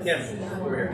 Kim, over here.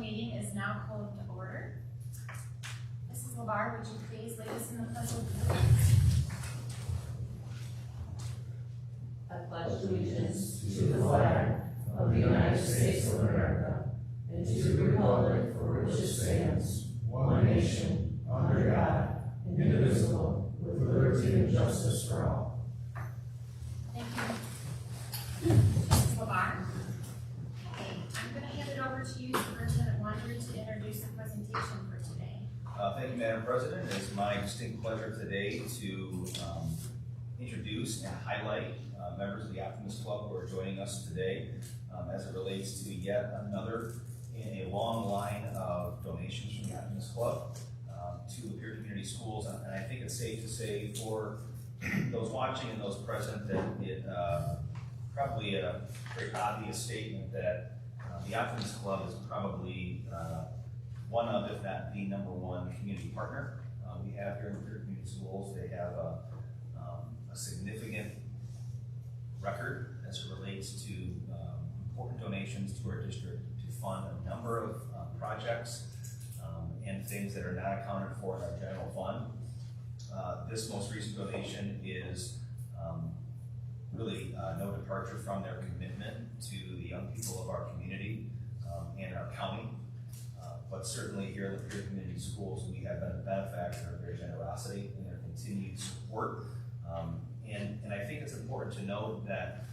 Meeting is now called to order. Mrs. Lapeer, would you please lead us in the pledge of allegiance? I pledge allegiance to the flag of the United States of America and to the republic for which it stands, one nation, under God, indivisible, with liberty and justice for all. Thank you. Mrs. Lapeer. Okay, I'm going to hand it over to you, Superintendent Wonder, to introduce the presentation for today. Thank you, Madam President. It is my distinct pleasure today to introduce and highlight members of the Optimist Club who are joining us today as it relates to yet another in a long line of donations from the Optimist Club to Lapeer Community Schools. And I think it's safe to say for those watching and those present that it probably a very obvious statement that the Advocacy Club is probably one of, if not the #1 community partner we have here in Lapeer Community Schools. They have a significant record as it relates to important donations to our district to fund a number of projects and things that are not accounted for in our general fund. This most recent donation is really no departure from their commitment to the young people of our community and our county. But certainly here at Lapeer Community Schools, we have been a benefactor of their generosity and their continued support. And I think it's important to note that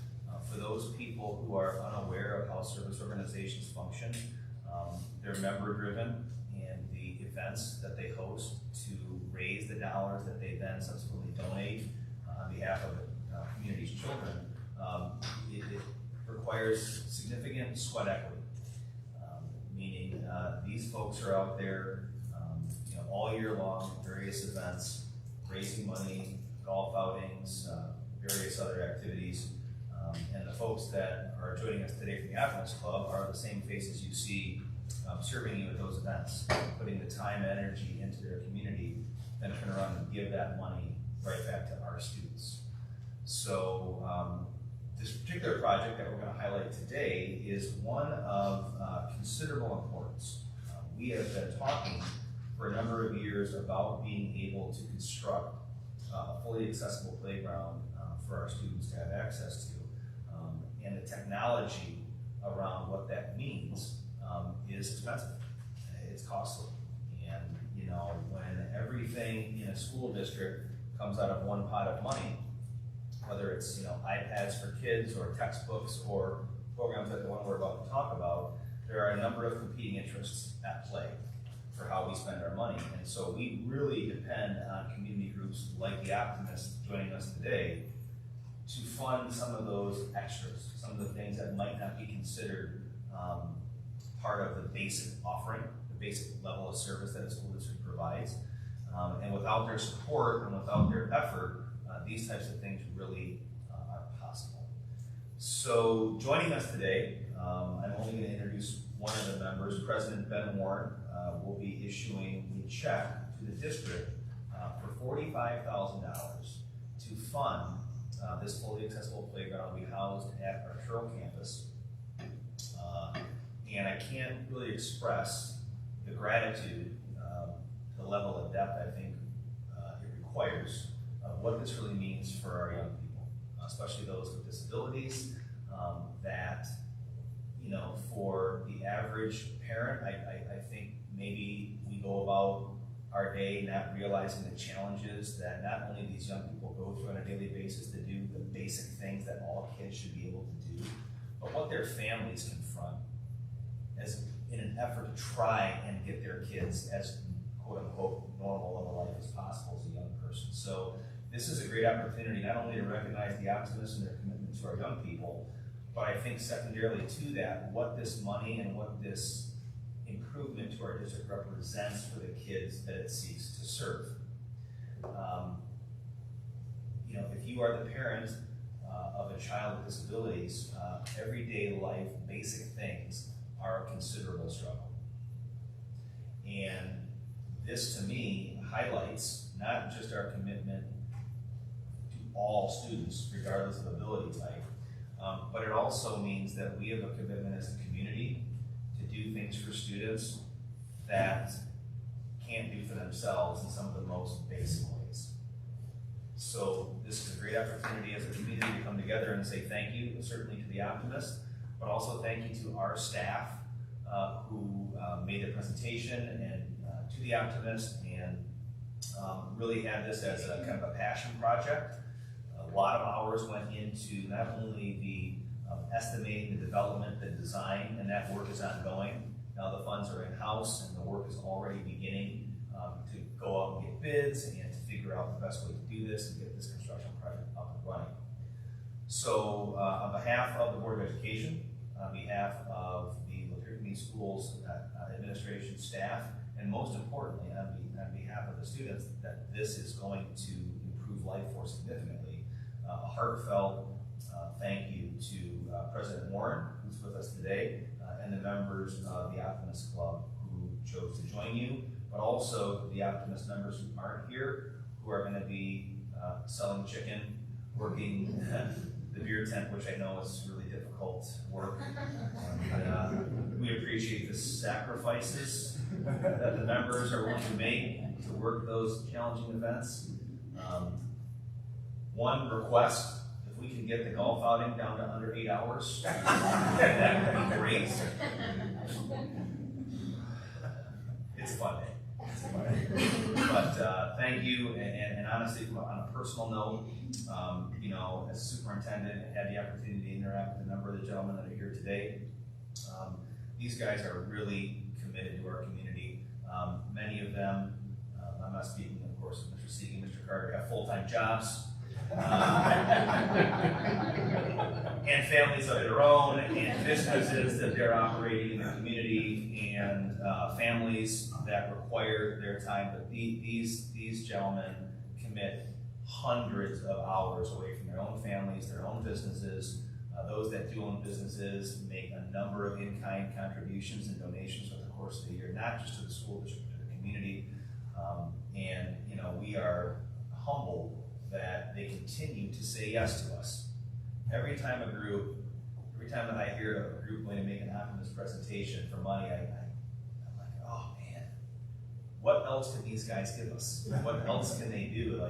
for those people who are unaware of how service organizations function, they're member-driven, and the events that they host to raise the dollars that they then subsequently donate on behalf of the community's children, it requires significant sweat equity. Meaning these folks are out there all year long, various events, raising money, golf outings, various other activities. And the folks that are joining us today from the Advocacy Club are the same faces you see serving you at those events, putting the time and energy into their community, then turn around and give that money right back to our students. So this particular project that we're going to highlight today is one of considerable importance. We have been talking for a number of years about being able to construct a fully accessible playground for our students to have access to. And the technology around what that means is expensive. It's costly. And when everything in a school district comes out of one pot of money, whether it's iPads for kids or textbooks or programs like the one we're about to talk about, there are a number of competing interests at play for how we spend our money. And so we really depend on community groups like the Optimists joining us today to fund some of those extras, some of the things that might not be considered part of the basic offering, the basic level of service that a school district provides. And without their support and without their effort, these types of things really aren't possible. So joining us today, I'm only going to introduce one or members, President Ben Warren, will be issuing a check to the district for $45,000 to fund this fully accessible playground we housed at our Sherrill campus. And I can't really express the gratitude, the level of depth I think it requires of what this really means for our young people, especially those with disabilities, that, you know, for the average parent, I think maybe we go about our day not realizing the challenges that not only these young people go through on a daily basis to do the basic things that all kids should be able to do, but what their families confront as in an effort to try and get their kids as quote unquote normal of a life as possible as a young person. So this is a great opportunity not only to recognize the optimists and their commitment to our young people, but I think secondarily to that, what this money and what this improvement to our district represents for the kids that it seeks to serve. You know, if you are the parent of a child with disabilities, everyday life, basic things are a considerable struggle. And this to me highlights not just our commitment to all students, regardless of ability type, but it also means that we have a commitment as a community to do things for students that can't do for themselves in some of the most basic ways. So this is a great opportunity as a community to come together and say thank you, certainly to the optimists, but also thank you to our staff who made the presentation, and to the optimists, and really had this as a kind of a passion project. A lot of hours went into not only the estimating, the development, the design, and that work is ongoing. Now the funds are in-house and the work is already beginning to go out and get bids and to figure out the best way to do this and get this construction project up and running. So on behalf of the Board of Education, on behalf of the Lapeer Community Schools administration staff, and most importantly on behalf of the students that this is going to improve life for significantly, a heartfelt thank you to President Warren, who's with us today, and the members of the Optimist Club who chose to join you, but also the Optimist members who aren't here, who are going to be selling chicken, working the beer tent, which I know is really difficult work. We appreciate the sacrifices that the members are willing to make to work those challenging events. One request, if we can get the golf outing down to under 8 hours, that would be great. It's a fun day. But thank you, and honestly, on a personal note, you know, as superintendent, I had the opportunity to interact with a number of the gentlemen that are here today. These guys are really committed to our community. Many of them, I'm not speaking, of course, of Mr. Sieg and Mr. Carter, have full-time jobs. And families of their own, and businesses that they're operating in the community, and families that require their time. But these gentlemen commit hundreds of hours away from their own families, their own businesses. Those that do own businesses make a number of in-kind contributions and donations over the course of the year, not just to the school district, but to the community. And you know, we are humbled that they continue to say yes to us. Every time that I hear a group going to make an optimist presentation for money, I'm like, oh man, what else can these guys give us? What else can they do?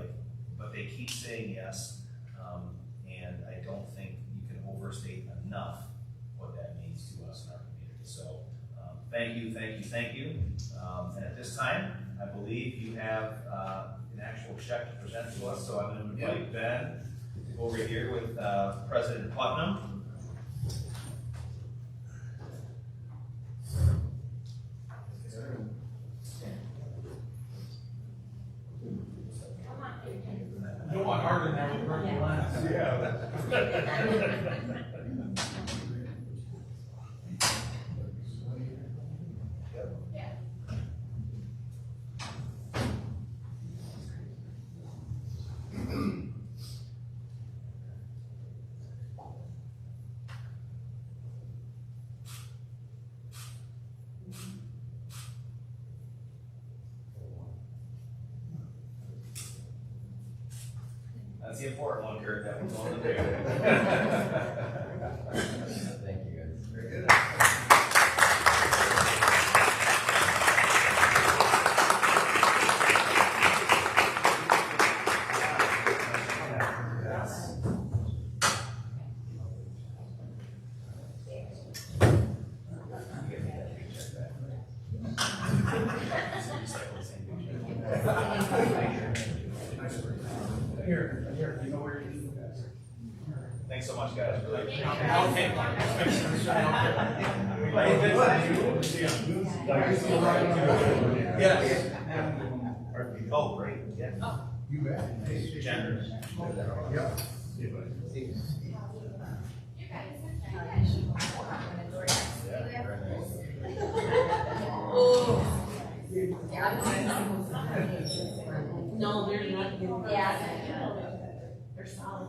But they keep saying yes, and I don't think you can overstate enough what that means to us in our community. So thank you, thank you, thank you. And at this time, I believe you have an actual check to present to us, so I'm going to invite Ben to go over here with President Putnam. You don't want harder than that with purple lines. That's the important one, Kurt, that one's on the there. Thank you, guys. Very good. Here, you know where you're. Thanks so much, guys. Really. I'll take one. Yes. Oh, great, yeah. You bet. Gender. Yeah. No, they're not. Yeah. They're solid.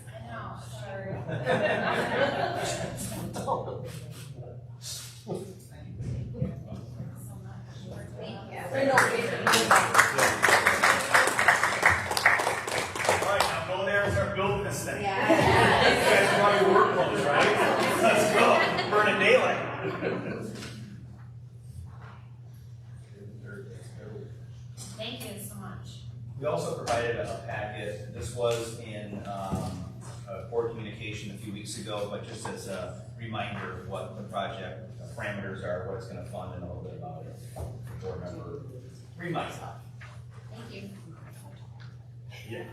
I know, sorry. I know, All right, now go there and start building this thing. Yeah. You guys brought your work clothes, right? Let's go. Burning daylight. Thank you so much. We also provided a packet. This was in board communication a few weeks ago, but just as a reminder of what the project parameters are, what it's going to fund, and a little bit about it. Board member reminder. Thank you. Yeah.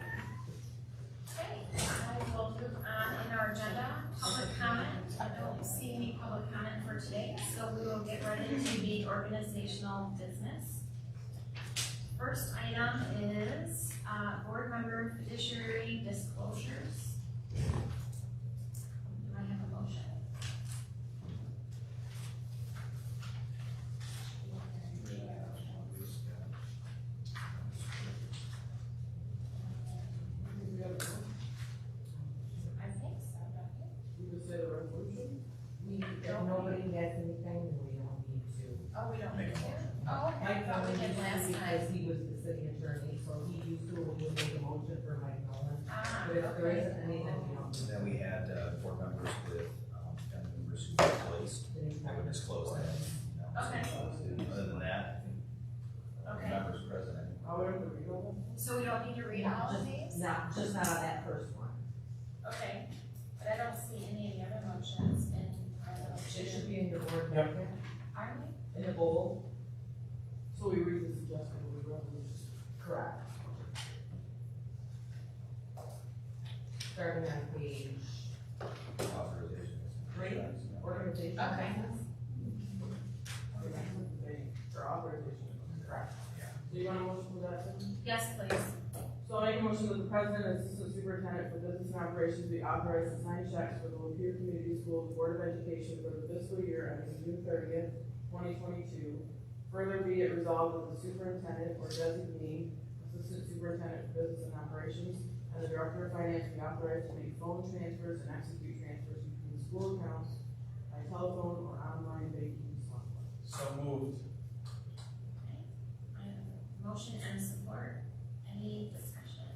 Okay, I will move on in our agenda, public comment. I don't see any public comment for today, so we will get right into the organizational business. First item is board member fiduciary disclosures. Do I have a motion? I think so, don't you? You just say the resolution? If nobody has anything, then we don't need to. Oh, we don't Make need a to. motion. Oh, okay, I thought we did last Because time. he was the city attorney, so he used to, when we make a motion for Mike Nolan. Ah, But if there okay. isn't anything, we don't. And then we had board members with family members who were placed. I would disclose that. Okay. Other than that, Okay. members present. So we don't need to read all of these? Not, just not on that first one. Okay, but I don't see any of the other motions in our little It sheet. should be in your board Yep. packet, Are we? in the bowl. So we read the suggestion of the resolution. Correct. Starting on page Authorization. 3, organization. Okay. For authorization. Correct. Do you want a motion for that, Tim? Yes, please. So I make a motion that the president and assistant superintendent for business and operations be authorized to sign checks for the Lapeer Community Schools Board of Education for the fiscal year ending June 30th, 2022. Further be it resolved that the superintendent or designee, assistant superintendent for business and operations, and the director of finance be authorized to make phone transfers and execute transfers between school accounts by telephone or online banking software. So moved. Okay. I have a motion and support. Any discussion?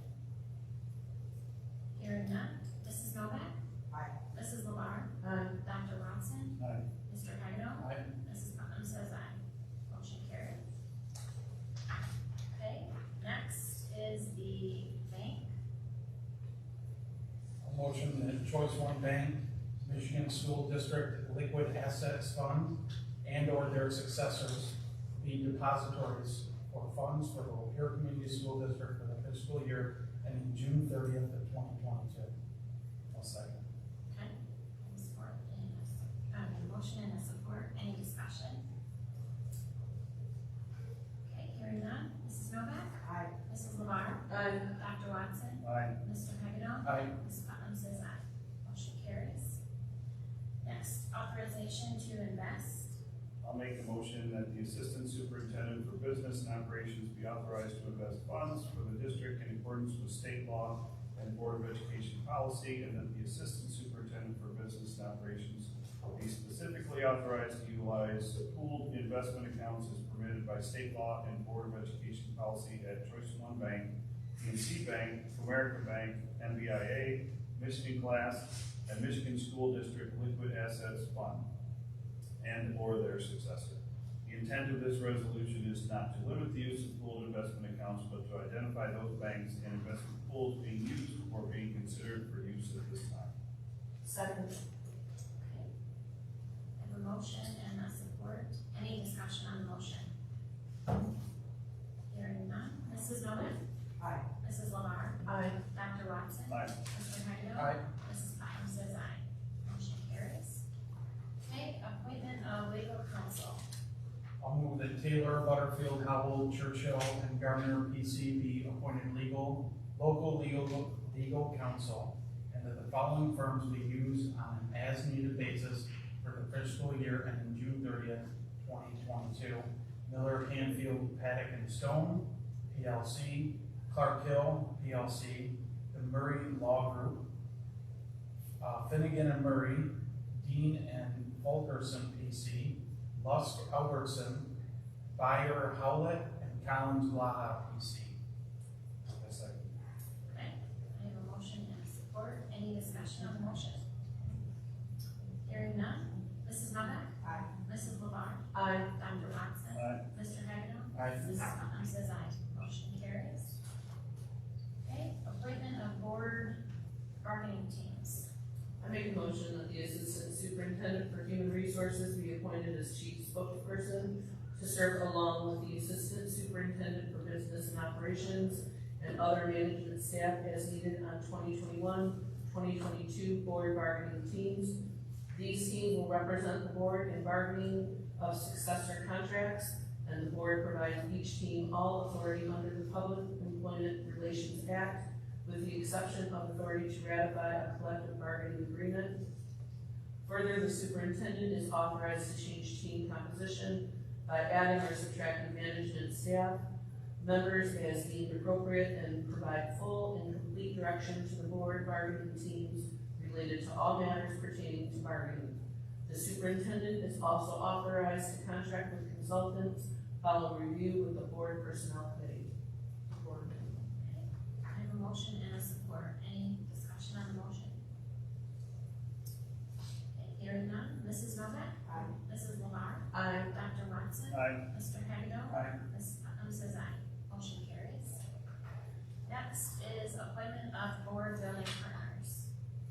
Hearing none. Mrs. Novak? Aye. Mrs. LeBar? Dr. Watson? Aye. Mr. Hagedorn? Aye. Mrs. Putnam says aye. Motion carries. Okay, next is the bank. A motion that Choice One Bank, Michigan School District Liquid Assets Fund, and/or their successors be depositories for funds for the Lapeer Community School District for the fiscal year ending June 30th of 2022. I'll second. Okay, any support and a motion and a support, any discussion? Okay, hearing none. Mrs. Novak? Aye. Mrs. LeBar? Dr. Watson? Aye. Mr. Hagedorn? Aye. Ms. Putnam says aye. Motion carries. Next, authorization to invest. I'll make the motion that the Assistant Superintendent for Business and Operations be authorized to invest funds for the district in accordance with state law and Board of Education policy, and that the Assistant Superintendent for Business and Operations be specifically authorized to utilize pooled investment accounts as permitted by state law and Board of Education policy at Choice One Bank PNC Bank, Comerica Bank, MBIA, Michigan Class, and Michigan School District Liquid Assets Fund, and or their successor. The intent of this resolution is not to limit the use of pooled investment accounts, but to identify those banks and investment pools being used or being considered for use at this time. Second. Okay. I have a motion and a support. Any discussion on the motion? Hearing none. Mrs. Novak? Aye. Mrs. LeVar? Aye. Dr. Watson? Aye. Mr. Hagedorn? Aye. Mrs. Putnam says aye. Motion carries. Okay, appointment of legal counsel. I'll move that Taylor, Butterfield, Howell, Churchill, and Gardner PC be appointed local legal counsel, and that the following firms be used on an as-needed basis for the fiscal year ending June 30th, 2022. Miller, Canfield, Paddock and Stone, PLC, Clark Hill, PLC, the Murray Law Group, Finnegan and Murray, Dean and Fulkerson PC, Lusk Albertson, Bayer Howlett, and Collins Blaha PC. A second. Okay, I have a motion and a support. Any discussion on the motion? Hearing none. Mrs. Novak? Aye. Mrs. LeVar? Aye. Dr. Watson? Aye. Mr. Hagedorn? Aye. Mrs. Putnam says aye. Motion carries. Okay, appointment of board bargaining teams. I make a motion that the Assistant Superintendent for Human Resources be appointed as chief spokesperson to serve along with the Assistant Superintendent for Business and Operations and other management staff as needed on 2021-2022 board bargaining teams. These teams will represent the board in bargaining of successor contracts, and the board provides each team all authority under the Public Employment Relations Act, with the exception of authority to ratify a collective bargaining agreement. Further, the superintendent is authorized to change team composition by adding or subtracting management staff members as deemed appropriate, and provide full and complete direction to the board bargaining teams related to all matters pertaining to bargaining. The superintendent is also authorized to contract with consultants following review with the board personnel committee. I have a motion and a support. Any discussion on the motion? Okay, hearing none. Mrs. Novak? Aye. Mrs. LeVar? Aye. Dr. Watson? Aye. Mr. Hagedorn? Aye. Ms. Putnam says aye. Motion carries. Next is appointment of board billing partners.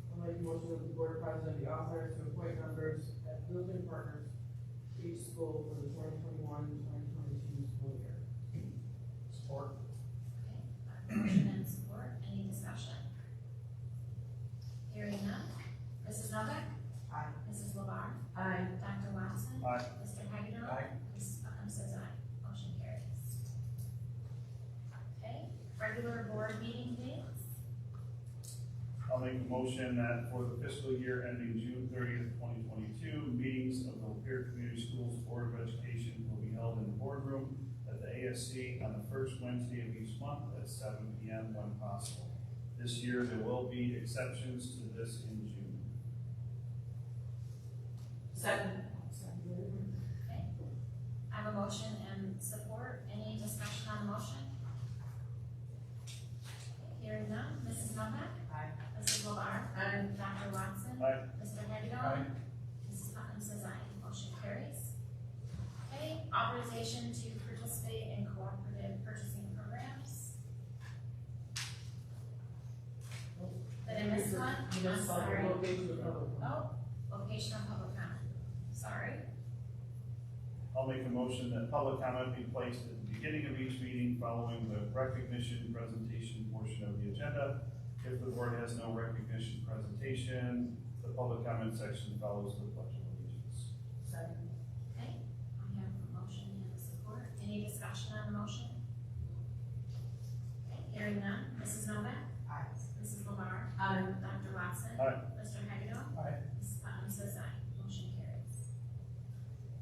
I'll make a motion that the board president be authorized to appoint members as building partners to each school for the 2021-2022 school year. Support. Okay, I have a motion and support. Any discussion? Hearing none. Mrs. Novak? Aye. Mrs. LeVar? Aye. Dr. Watson? Aye. Mr. Hagedorn? Aye. Ms. Putnam says aye. Motion carries. Okay, regular board meeting dates. I'll make a motion that for the fiscal year ending June 30th, 2022, meetings of the Lapeer Community Schools Board of Education will be held in the boardroom at the ASC on the first Wednesday of each month at 7 p.m. when possible. This year, there will be exceptions to this in June. Second. Okay, I have a motion and support. Any discussion on the motion? Okay, hearing none. Mrs. Novak? Aye. Mrs. LeVar? Aye. Dr. Watson? Aye. Mr. Hagedorn? Aye. Mrs. Putnam says aye. Motion carries. Okay, authorization to participate in cooperative purchasing programs. Did I miss one? You I'm missed one. sorry. We'll get to the public. Oh, location of public comment. Sorry. I'll make a motion that public comment be placed at the beginning of each meeting following the recognition presentation portion of the agenda. If the board has no recognition presentation, the public comment section follows the pledge of allegiance. Second. Okay, I have a motion and a support. Any discussion on the motion? Okay, hearing none. Mrs. Novak? Aye. Mrs. LeVar? Aye. Dr. Watson? Aye. Mr. Hagedorn? Aye. Mrs. Putnam says aye. Motion carries.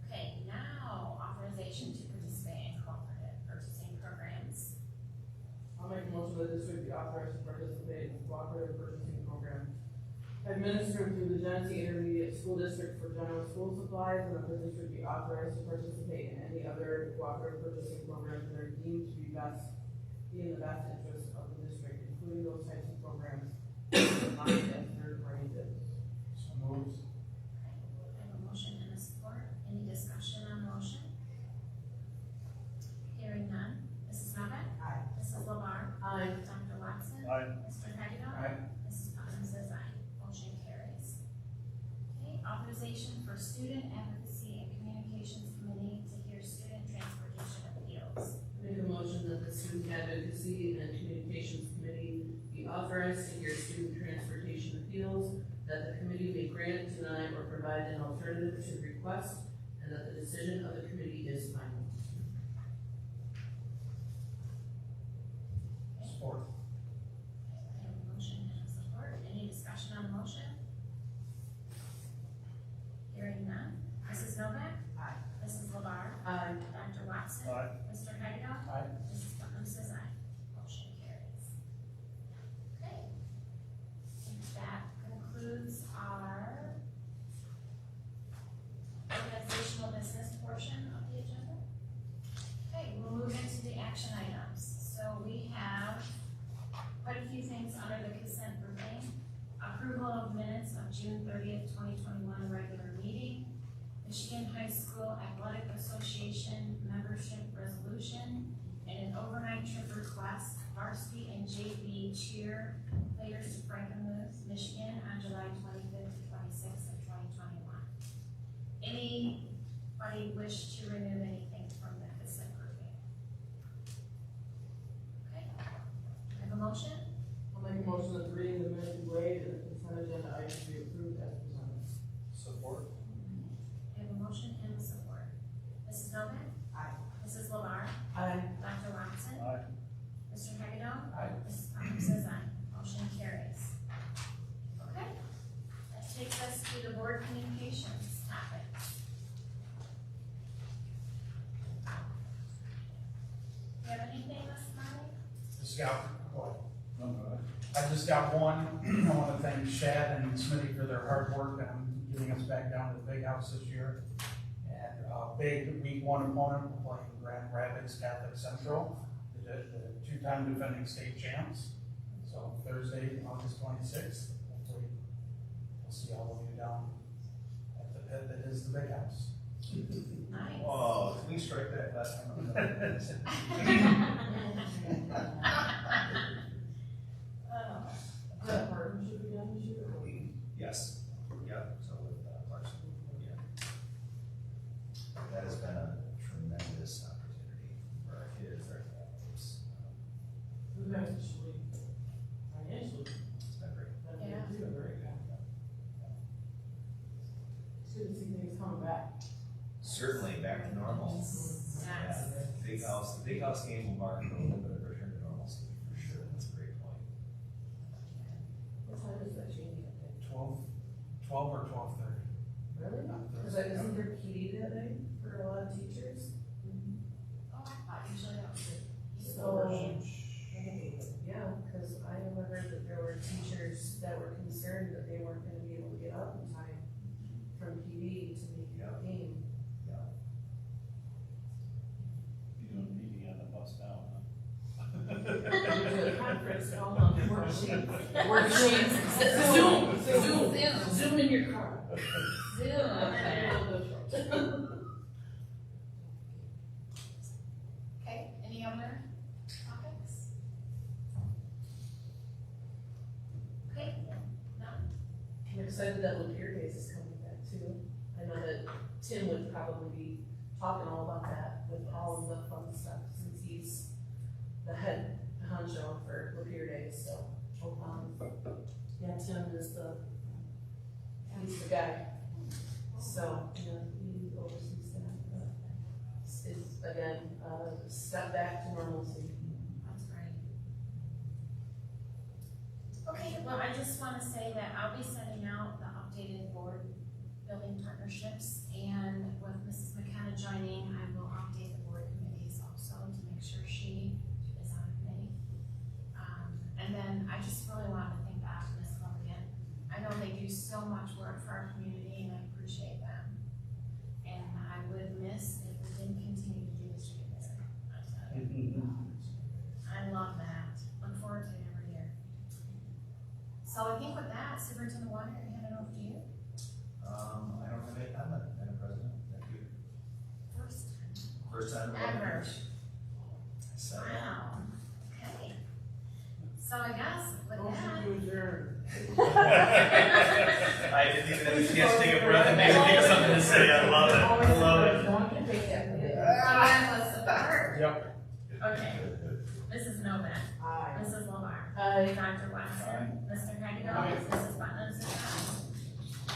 Okay, now authorization to participate in cooperative purchasing programs. I'll make a motion that the district be authorized to participate in the cooperative purchasing program administered through the Genesee Intermediate School District for general school supplies, and that the district be authorized to participate in any other cooperative purchasing programs that are deemed to be best be in the best interest of the district, including those types of programs not as third-party bids. So moved. I have a motion and a support. Any discussion on the motion? Hearing none. Mrs. Novak? Aye. Mrs. LeBar? Aye. Dr. Watson? Aye. Mr. Hagedorn? Aye. Mrs. Putnam says aye. Motion carries. Okay, authorization for Student Advocacy and Communications Committee to hear student transportation appeals. Make a motion that the Student Advocacy and Communications Committee be authorized to hear student transportation appeals, that the committee may grant, deny, or provide an alternative to the request, and that the decision of the committee is final. Support. I have a motion and a support. Any discussion on the motion? Hearing none. Mrs. Novak? Aye. Mrs. LeBar? Aye. Dr. Watson? Aye. Mr. Hagedorn? Aye. Mrs. Putnam says aye. Motion carries. Okay. And that concludes our organizational business portion of the agenda. Okay, we'll move into the action items. So we have quite a few things under the consent grouping. Approval of minutes of June 30th, 2021 regular meeting. Michigan High School Athletic Association membership resolution, and an overnight trip request, varsity and JV cheer players to Frankenmuth, Michigan on July 25th to 26th of 2021. Anybody wish to remove anything from the consent grouping? Okay, I have a motion. I'll make a motion that the reading of the minutes be waived and the consent agenda items be approved as presented. Support. I have a motion and a support. Mrs. Novak? Aye. Mrs. LeBar? Aye. Dr. Watson? Aye. Mr. Hagedorn? Aye. Mrs. Putnam says aye. Motion carries. Okay, that takes us to the board communications topics. Do you have anything, Ms. Molly? Just got, what? No, go ahead. I just got one. I want to thank Shad and Smitty for their hard work on getting us back down to the big house this year. And big week one opponent, we're playing Grand Rapids Catholic Central, the two-time defending state champs. So Thursday, August 26th, hopefully we'll see all of you down at the pit that is the big house. Nice. Oh, can we strike that last time? Is that a partnership again this year? or- Yes, yep, so with Larson, yeah. That has been a tremendous opportunity for our kids, our families. Who's actually financially? It's been great. Yeah. It's been very good. It's good to see things coming back. Certainly back to normal. Yeah, Yes. the big house game will mark a little bit of a return to normalcy, for sure, that's a great point. What time is that changing? 12 or 12:30. Really? Because isn't there PD that day for a lot of teachers? Oh, I thought usually that was it. So, yeah, because I never heard that there were teachers that were concerned that they weren't gonna be able to get up in time from PD to make the game. You doing PD on the bus now, huh? Usually a conference, all on worksheets. Worksheets. Zoom. Zoom in your car. Okay, any other topics? Okay, none? I'm excited that Lapeer Days is coming back too. I know that Tim would probably be talking all about that with all of the fun stuff, since he's the head honcho for Lapeer Days, so. Yeah, Tim is he's the guy. So, yeah, he oversees that. It's, again, a step back to normalcy. That's great. Okay, well, I just want to say that I'll be sending out the updated board building partnerships, and with Mrs. McKenna joining, I will update the board committees also to make sure she is on a committee. And then I just really want to thank the Optimist Club again. I know they do so much work for our community, and I appreciate them. And I would miss if we didn't continue to do this together. I love that, Superintendent Water, I hand it over to you. I don't have any comment, Madam President. Thank you. First time Ever. So, Wow, okay. So I guess with that. Motion to adjourn. I didn't even have a chance to take a breath and maybe think of something to say. I love it. I love it. No one can take that. I was support. Yep. Okay. Mrs. Novak. Aye. Mrs. Lamar. Aye. Dr. Weston. Mr. Hennigan. Aye. Mrs. Butler.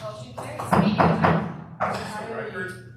Motion carries. Meeting adjourned. Aye. Record.